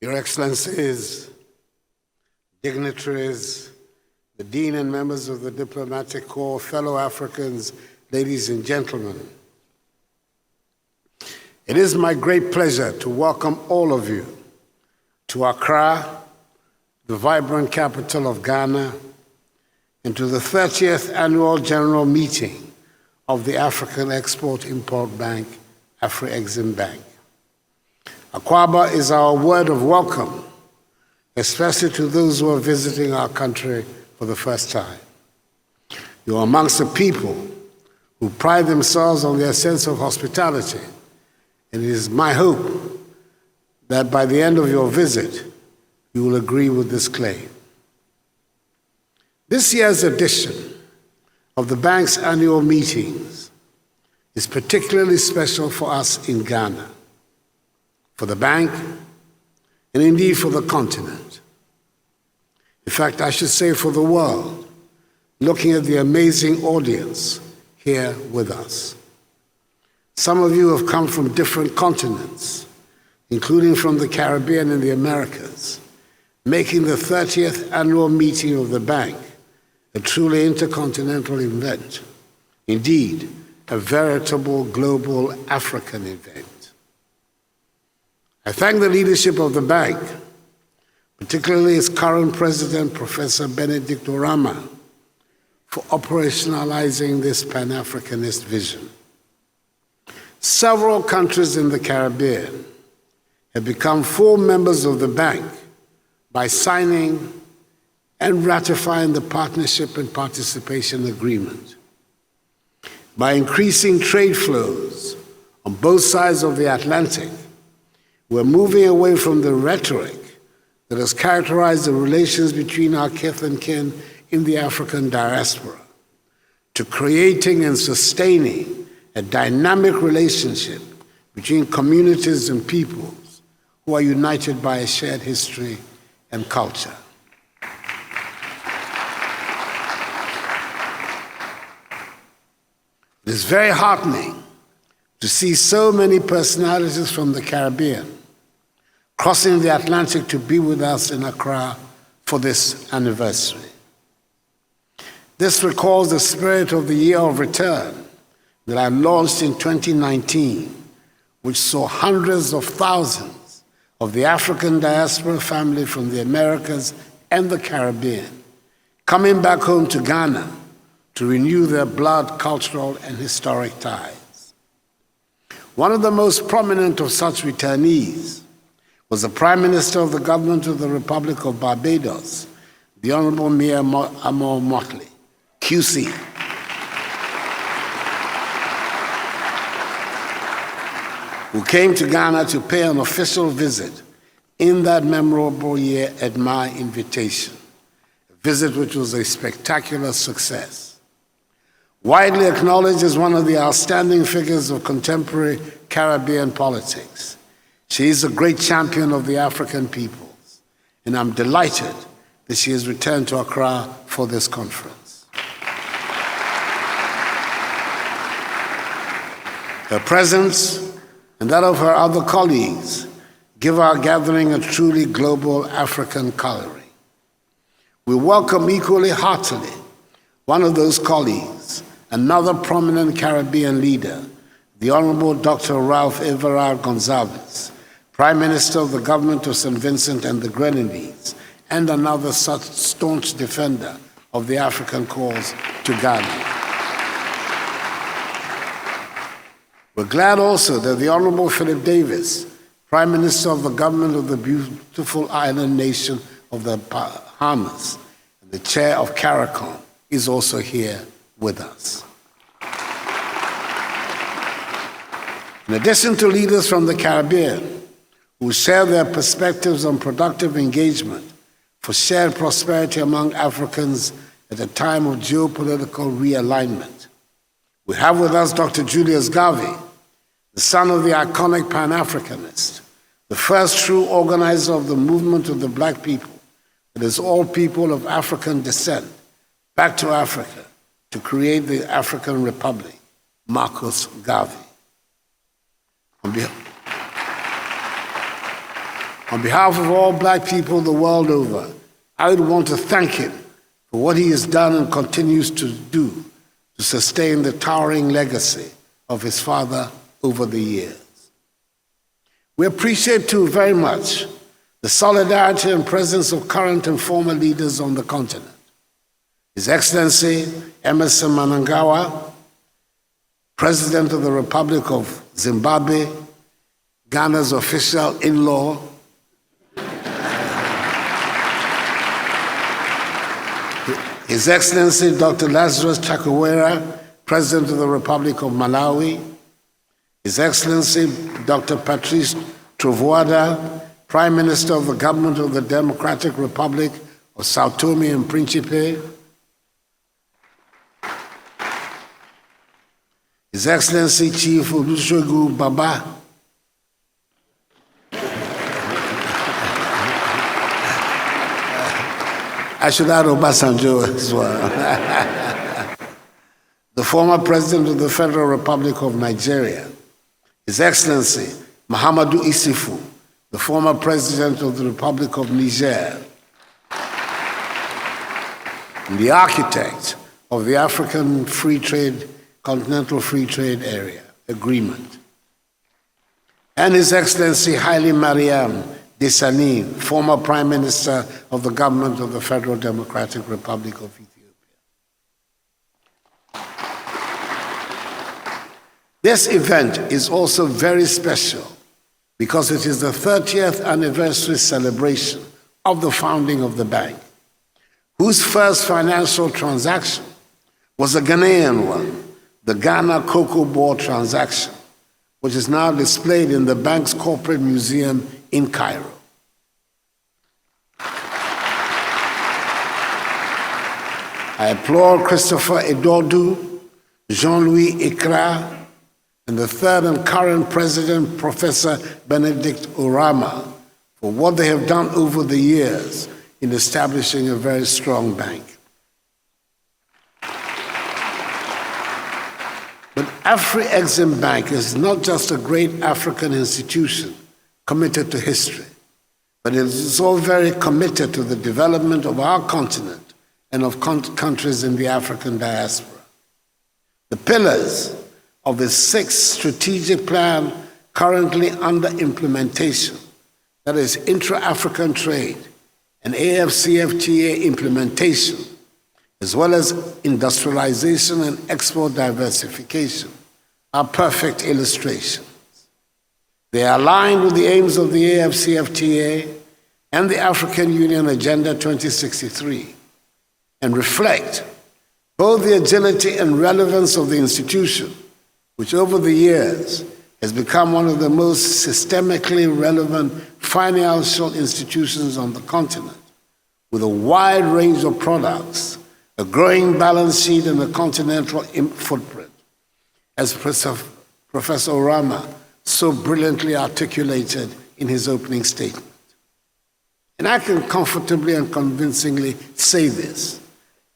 Your Excellencies, dignitaries, the Dean and members of the Diplomatic Corps, fellow Africans, ladies and gentlemen. It is my great pleasure to welcome all of you to Accra, the vibrant capital of Ghana, and to the 30th Annual General Meeting of the African Export-Import Bank, Afreximbank. Akwaba is our word of welcome, especially to those who are visiting our country for the first time. You are amongst the people who pride themselves on their sense of hospitality, and it is my hope that by the end of your visit, you will agree with this claim. This year's edition of the bank's annual meetings is particularly special for us in Ghana, for the bank, and indeed for the continent. In fact, I should say for the world, looking at the amazing audience here with us. Some of you have come from different continents, including from the Caribbean and the Americas, making the 30th annual meeting of the bank a truly intercontinental event, indeed, a veritable global African event. I thank the leadership of the bank, particularly its current president, Professor Benedict Orama, for operationalizing this Pan-Africanist vision. Several countries in the Caribbean have become full members of the bank by signing and ratifying the Partnership and Participation Agreement. By increasing trade flows on both sides of the Atlantic, we're moving away from the rhetoric that has characterized the relations between our kith and kin in the African diaspora to creating and sustaining a dynamic relationship between communities and peoples who are united by a shared history and culture. It is very heartening to see so many personalities from the Caribbean crossing the Atlantic to be with us in Accra for this anniversary. This recalls the spirit of the Year of Return that I launched in 2019, which saw hundreds of thousands of the African diaspora family from the Americas and the Caribbean coming back home to Ghana to renew their blood, cultural, and historic ties. One of the most prominent of such returnees was the Prime Minister of the Government of the Republic of Barbados, the Honorable Mia Amor Motley, QC. Who came to Ghana to pay an official visit in that memorable year at my invitation, a visit which was a spectacular success. Widely acknowledged as one of the outstanding figures of contemporary Caribbean politics, she is a great champion of the African peoples, and I'm delighted that she has returned to Accra for this conference. Her presence and that of her other colleagues give our gathering a truly global African coloring. We welcome equally heartily one of those colleagues, another prominent Caribbean leader, the Honorable Dr. Ralph Everard Gonzalez, Prime Minister of the Government of St. Vincent and the Grenadines, and another such staunch defender of the African cause to Ghana. We're glad also that the Honorable Philip Davis, Prime Minister of the Government of the beautiful island nation of the Bahamas, and the Chair of CARICOM, is also here with us. In addition to leaders from the Caribbean, who share their perspectives on productive engagement for shared prosperity among Africans at a time of geopolitical realignment. We have with us Dr. Julius Garvey, the son of the iconic Pan-Africanist, the first true organizer of the movement of the Black people, that is all people of African descent, back to Africa to create the African Republic, Marcus Garvey. On behalf of all black people the world over, I would want to thank him for what he has done and continues to do to sustain the towering legacy of his father over the years. We appreciate too very much the solidarity and presence of current and former leaders on the continent. His Excellency Emmerson Mnangagwa, President of the Republic of Zimbabwe, Ghana's official in-law, His Excellency Dr. Lazarus Chakwera, President of the Republic of Malawi, His Excellency Dr. Patrice Trovoada, Prime Minister of the Government of the Democratic Republic of Sao Tome and Principe, His Excellency Chief Olusegun Baba, I should add Obasanjo as well. The former President of the Federal Republic of Nigeria, His Excellency Mahamadou Issoufou, the former President of the Republic of Niger, and the architect of the African Continental Free Trade Area Agreement, and His Excellency Haile Mariam Desalegn, former Prime Minister of the Government of the Federal Democratic Republic of Ethiopia. This event is also very special because it is the 30th anniversary celebration of the founding of the bank, whose first financial transaction was a Ghanaian one, the Ghana Cocoa Board transaction, which is now displayed in the bank's corporate museum in Cairo. I applaud Christopher Edodu, Jean-Louis Ikra, and the third and current president, Professor Benedict Orama, for what they have done over the years in establishing a very strong bank. But Afreximbank is not just a great African institution committed to history, but it is also very committed to the development of our continent and of countries in the African diaspora. The pillars of the sixth strategic plan currently under implementation, that is intra-African trade and AFCFTA implementation, as well as industrialization and export diversification, are perfect illustrations. They are aligned with the aims of the AFCFTA and the African Union Agenda 2063 and reflect both the agility and relevance of the institution, which over the years has become one of the most systemically relevant financial institutions on the continent, with a wide range of products, a growing balance sheet, and a continental footprint, as Professor Orama so brilliantly articulated in his opening statement. And I can comfortably and convincingly say this,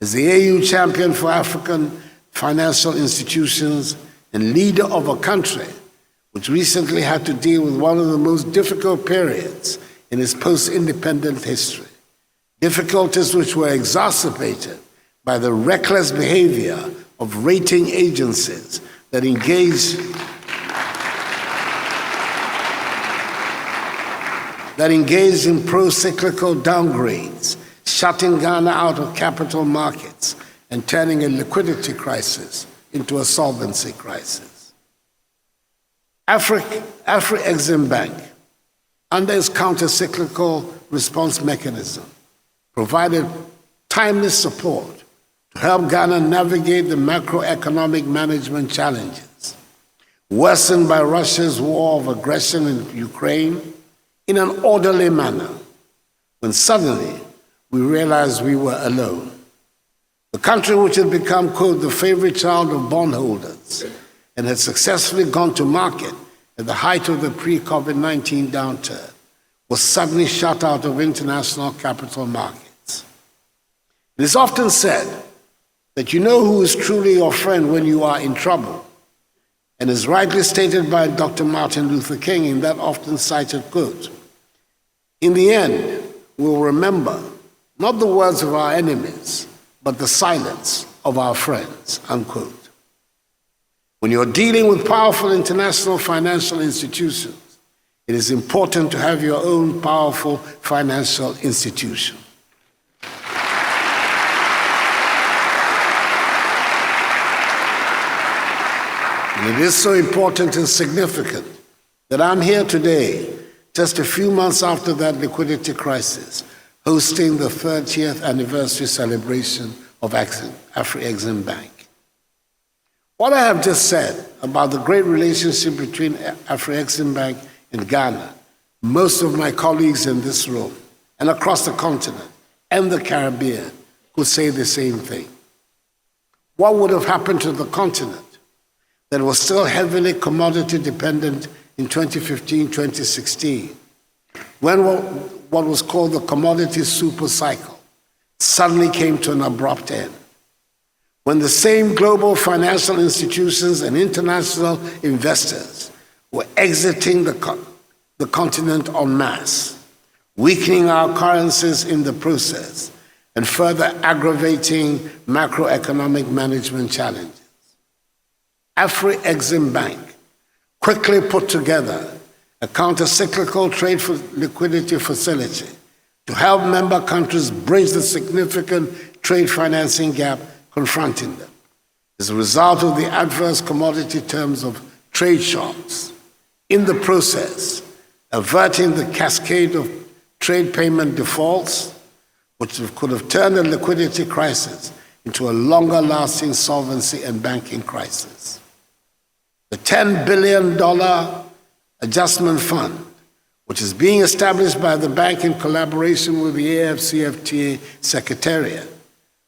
as the AU champion for African financial institutions and leader of a country which recently had to deal with one of the most difficult periods in its post-independent history, difficulties which were exacerbated by the reckless behavior of rating agencies that engaged in pro-cyclical downgrades, shutting Ghana out of capital markets and turning a liquidity crisis into a solvency crisis. Afreximbank, under its counter-cyclical response mechanism, provided timely support to help Ghana navigate the macroeconomic management challenges worsened by Russia's war of aggression in Ukraine in an orderly manner, when suddenly we realized we were alone. The country which had become, quote, the favorite child of bondholders and had successfully gone to market at the height of the pre-COVID-19 downturn was suddenly shut out of international capital markets. It is often said that you know who is truly your friend when you are in trouble, and is rightly stated by Dr. Martin Luther King in that often cited quote, In the end, we'll remember not the words of our enemies, but the silence of our friends, unquote. When you're dealing with powerful international financial institutions, it is important to have your own powerful financial institution. And it is so important and significant that I'm here today, just a few months after that liquidity crisis, hosting the 30th anniversary celebration of Afreximbank. What I have just said about the great relationship between Afreximbank and Ghana, most of my colleagues in this room and across the continent and the Caribbean could say the same thing. What would have happened to the continent that was still heavily commodity dependent in 2015, 2016, when what was called the commodity super cycle suddenly came to an abrupt end? When the same global financial institutions and international investors were exiting the continent en masse, weakening our currencies in the process, and further aggravating macroeconomic management challenges. Afreximbank quickly put together a counter-cyclical trade for liquidity facility to help member countries bridge the significant trade financing gap confronting them. As a result of the adverse commodity terms of trade shocks, in the process, averting the cascade of trade payment defaults, which could have turned a liquidity crisis into a longer-lasting solvency and banking crisis. The $10 billion adjustment fund, which is being established by the bank in collaboration with the AFCFTA Secretariat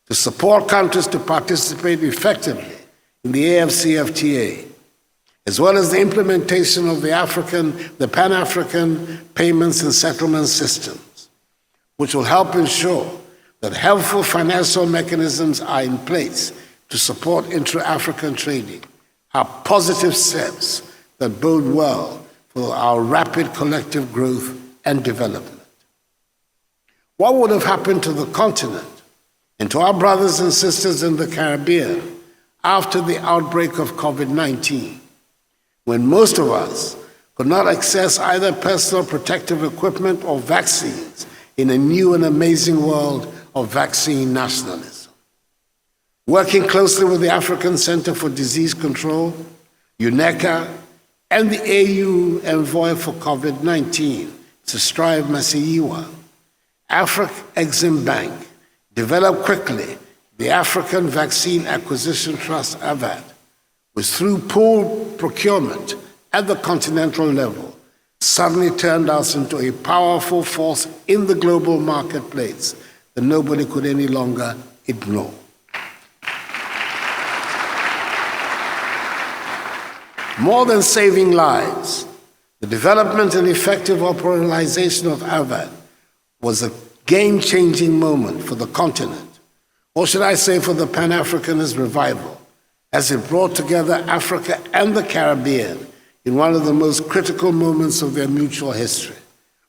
to support countries to participate effectively in the AFCFTA, as well as the implementation of the Pan-African payments and settlement systems, which will help ensure that helpful financial mechanisms are in place to support intra-African trading, are positive steps that bode well for our rapid collective growth and development. What would have happened to the continent and to our brothers and sisters in the Caribbean after the outbreak of COVID-19, when most of us could not access either personal protective equipment or vaccines in a new and amazing world of vaccine nationalism? Working closely with the African Center for Disease Control, UNECA, and the AU envoy for COVID-19, Strive Masiyiwa, Afreximbank developed quickly the African Vaccine Acquisition Trust, AVAT, which through pooled procurement at the continental level suddenly turned us into a powerful force in the global marketplace that nobody could any longer ignore. More than saving lives, the development and effective operationalization of AVAT was a game-changing moment for the continent, or should I say for the Pan-Africanist revival, as it brought together Africa and the Caribbean in one of the most critical moments of their mutual history,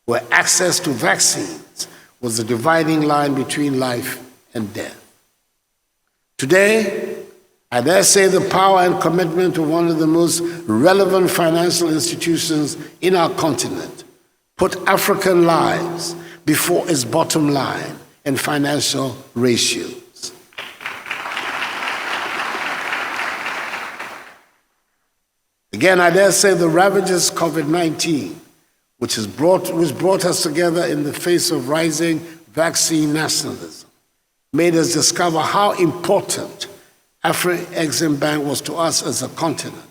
where access to vaccines was the dividing line between life and death. Today, I dare say the power and commitment of one of the most relevant financial institutions in our continent put African lives before its bottom line and financial ratios. Again, I dare say the ravages of COVID-19, which brought us together in the face of rising vaccine nationalism, made us discover how important Afreximbank was to us as a continent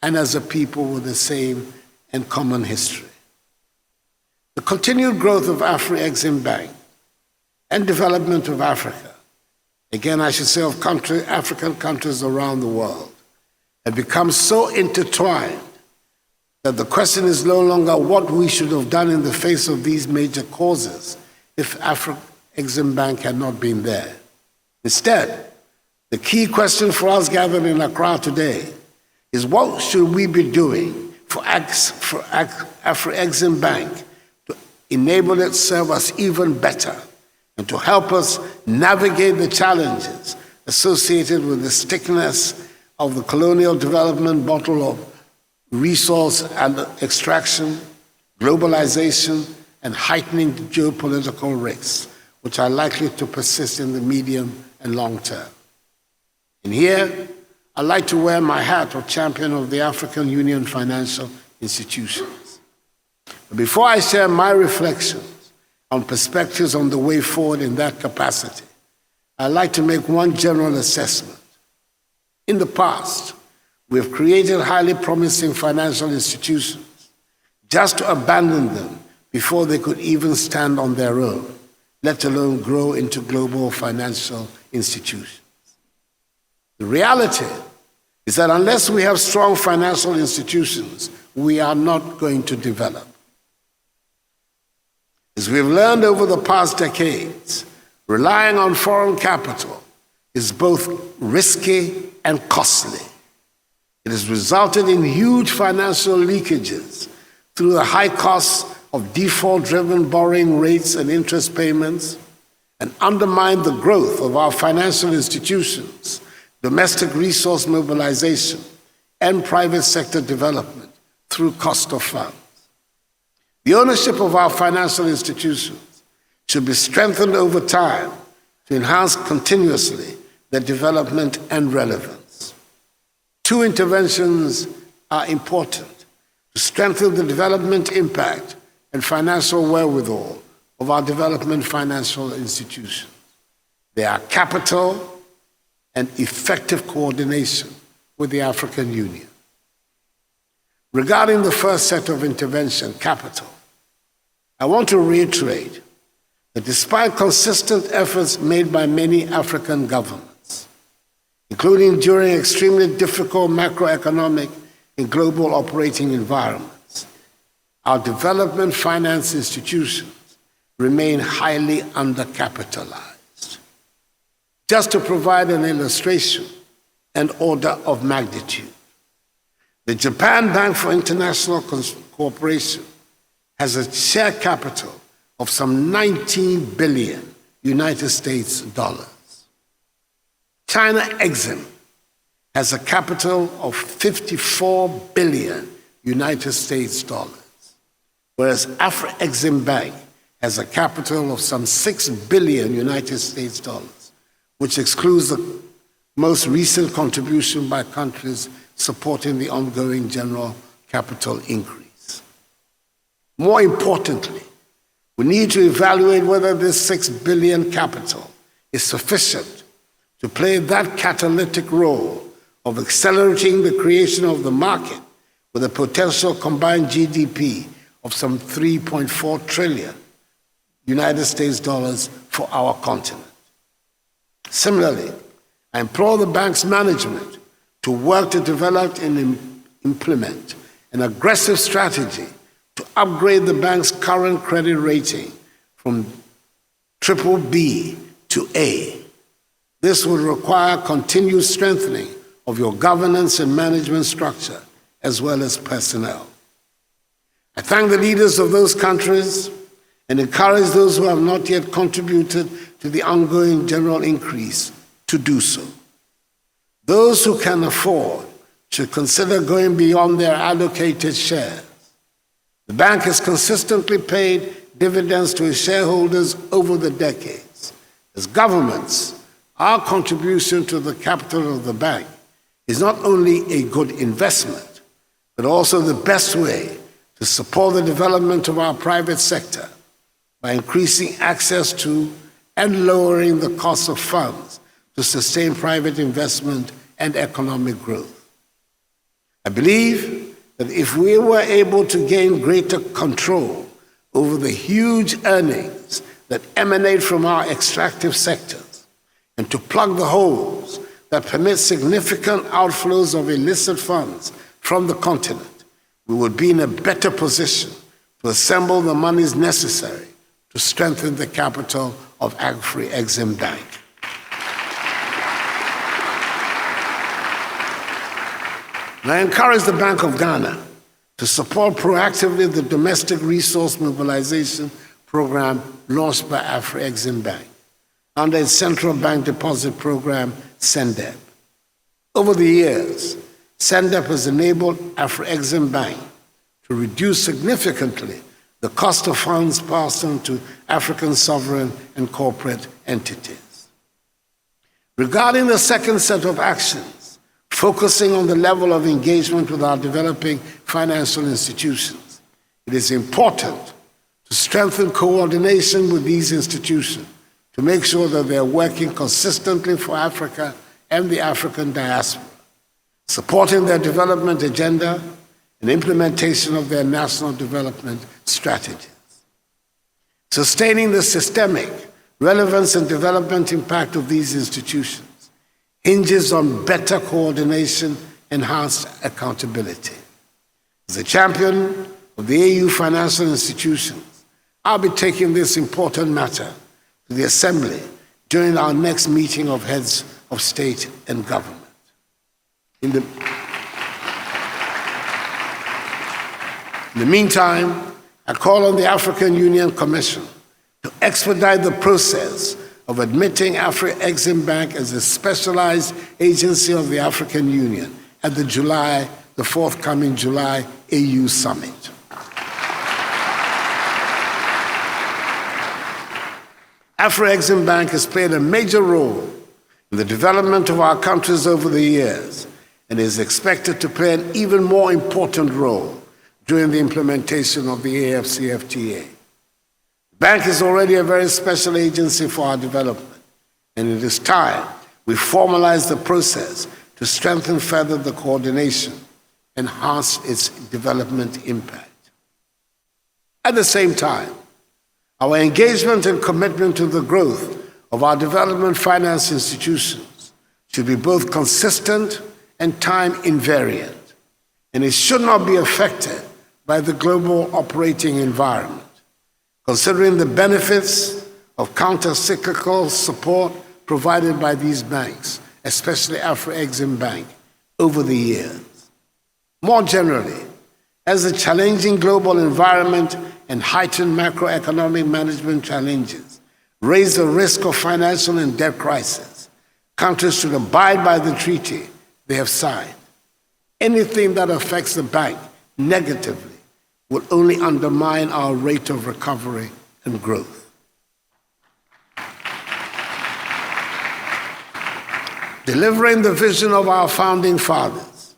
and as a people with the same and common history. The continued growth of Afreximbank and development of Africa, again I should say of African countries around the world, had become so intertwined that the question is no longer what we should have done in the face of these major causes if Afreximbank had not been there. Instead, the key question for us gathered in Accra today is what should we be doing for Afreximbank to enable it serve us even better and to help us navigate the challenges associated with the stickiness of the colonial development model of resource and extraction, globalization, and heightening geopolitical risks, which are likely to persist in the medium and long term. And here, I'd like to wear my hat of champion of the African Union financial institutions. But before I share my reflections on perspectives on the way forward in that capacity, I'd like to make one general assessment. In the past, we have created highly promising financial institutions just to abandon them before they could even stand on their own, let alone grow into global financial institutions. The reality is that unless we have strong financial institutions, we are not going to develop. As we've learned over the past decades, relying on foreign capital is both risky and costly. It has resulted in huge financial leakages through the high costs of default-driven borrowing rates and interest payments, and undermined the growth of our financial institutions, domestic resource mobilization, and private sector development through cost of funds. The ownership of our financial institutions should be strengthened over time to enhance continuously their development and relevance. Two interventions are important to strengthen the development impact and financial wherewithal of our development financial institutions. They are capital and effective coordination with the African Union. Regarding the first set of intervention, capital, I want to reiterate that despite consistent efforts made by many African governments, including during extremely difficult macroeconomic and global operating environments, our development finance institutions remain highly undercapitalized. Just to provide an illustration and order of magnitude, the Japan Bank for International Cooperation has a share capital of some 19 billion United States dollars. China Exim has a capital of 54 billion United States dollars, whereas Afreximbank has a capital of some 6 billion United States dollars, which excludes the most recent contribution by countries supporting the ongoing general capital increase. More importantly, we need to evaluate whether this 6 billion capital is sufficient to play that catalytic role of accelerating the creation of the market with a potential combined GDP of some 3.4 trillion United States dollars for our continent. Similarly, I implore the bank's management to work to develop and implement an aggressive strategy to upgrade the bank's current credit rating from BBB to A. This would require continued strengthening of your governance and management structure, as well as personnel. I thank the leaders of those countries and encourage those who have not yet contributed to the ongoing general increase to do so. Those who can afford should consider going beyond their allocated shares. The bank has consistently paid dividends to its shareholders over the decades. As governments, our contribution to the capital of the bank is not only a good investment, but also the best way to support the development of our private sector by increasing access to and lowering the cost of funds to sustain private investment and economic growth. I believe that if we were able to gain greater control over the huge earnings that emanate from our extractive sectors and to plug the holes that permit significant outflows of illicit funds from the continent, we would be in a better position to assemble the monies necessary to strengthen the capital of Afreximbank. And I encourage the Bank of Ghana to support proactively the domestic resource mobilization program launched by Afreximbank under its central bank deposit program, CENDEP. Over the years, CENDEP has enabled Afreximbank to reduce significantly the cost of funds passed on to African sovereign and corporate entities. Regarding the second set of actions, focusing on the level of engagement with our developing financial institutions, it is important to strengthen coordination with these institutions to make sure that they are working consistently for Africa and the African diaspora, supporting their development agenda and implementation of their national development strategies. Sustaining the systemic relevance and development impact of these institutions hinges on better coordination, enhanced accountability. As a champion of the AU financial institutions, I'll be taking this important matter to the Assembly during our next meeting of heads of state and government. In the meantime, I call on the African Union Commission to expedite the process of admitting Afreximbank as a specialized agency of the African Union at the forthcoming July AU Summit. Afreximbank has played a major role in the development of our countries over the years and is expected to play an even more important role during the implementation of the AFCFTA. The bank is already a very special agency for our development, and it is time we formalize the process to strengthen further the coordination, enhance its development impact. At the same time, our engagement and commitment to the growth of our development finance institutions should be both consistent and time invariant, and it should not be affected by the global operating environment, considering the benefits of counter-cyclical support provided by these banks, especially Afreximbank, over the years. More generally, as the challenging global environment and heightened macroeconomic management challenges raise the risk of financial and debt crisis, countries should abide by the treaty they have signed. Anything that affects the bank negatively will only undermine our rate of recovery and growth. Delivering the vision of our founding fathers,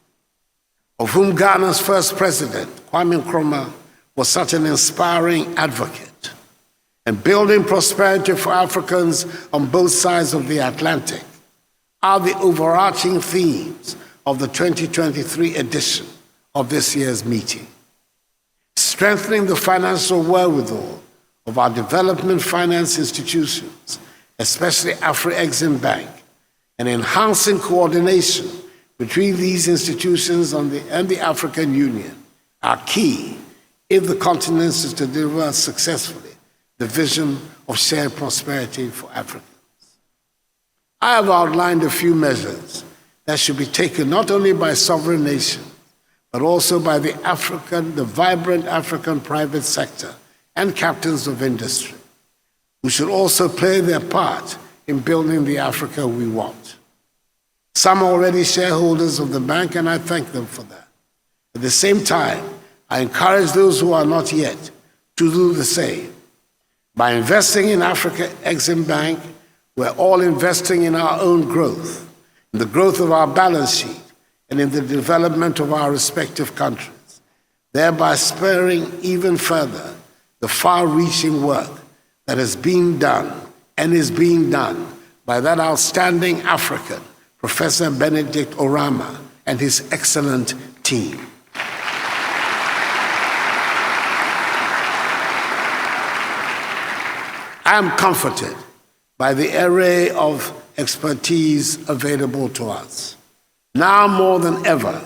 of whom Ghana's first president, Kwame Nkrumah, was such an inspiring advocate, and building prosperity for Africans on both sides of the Atlantic are the overarching themes of the 2023 edition of this year's meeting. Strengthening the financial wherewithal of our development finance institutions, especially Afreximbank, and enhancing coordination between these institutions and the African Union are key if the continent is to deliver successfully the vision of shared prosperity for Africans. I have outlined a few measures that should be taken not only by sovereign nations, but also by the vibrant African private sector and captains of industry, who should also play their part in building the Africa we want. Some are already shareholders of the bank, and I thank them for that. At the same time, I encourage those who are not yet to do the same. By investing in Afreximbank, we're all investing in our own growth, in the growth of our balance sheet, and in the development of our respective countries, thereby spurring even further the far-reaching work that has been done and is being done by that outstanding African, Professor Benedict Orama, and his excellent team. I am comforted by the array of expertise available to us. Now more than ever,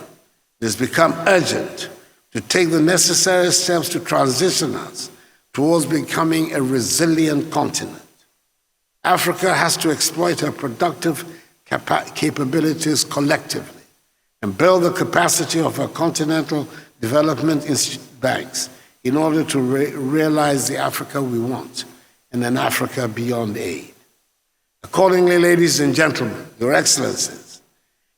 it has become urgent to take the necessary steps to transition us towards becoming a resilient continent. Africa has to exploit her productive capabilities collectively and build the capacity of her continental development banks in order to realize the Africa we want and an Africa beyond aid. Accordingly, ladies and gentlemen, Your Excellencies,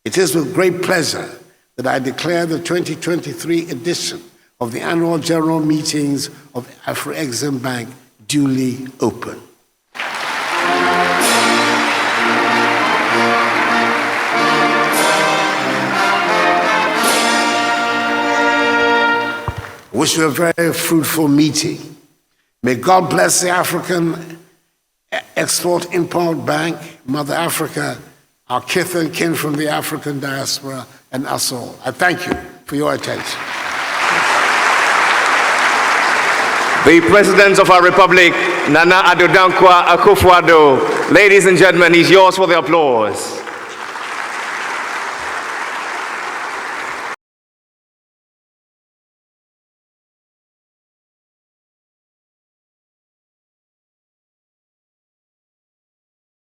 it is with great pleasure that I declare the 2023 edition of the annual general meetings of Afreximbank duly open. I wish you a very fruitful meeting. May God bless the African Export-Import Bank, Mother Africa, our kith and kin from the African diaspora, and us all. I thank you for your attention. The President of our Republic, Nana Addo Dankwa Akufo-Addo, ladies and gentlemen, is yours for the applause.